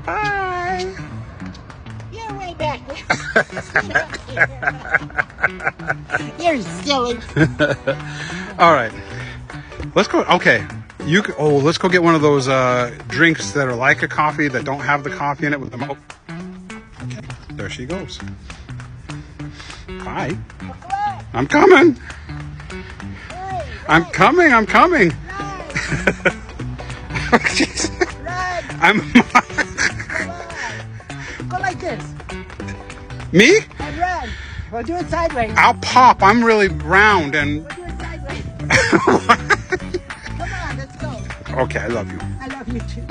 Bye. You're way back there. You're silly. All right. Let's go. Okay. Let's go get one of those drinks that are like a coffee that don't have the coffee in it with the milk. Okay. There she goes. Bye. I'm coming. I'm coming. I'm coming. Run. I'm. Go like this. Me? And run. Well, do it sideways. I'll pop. I'm really round and. We'll do it sideways. Come on, let's go. Okay, I love you. I love you too.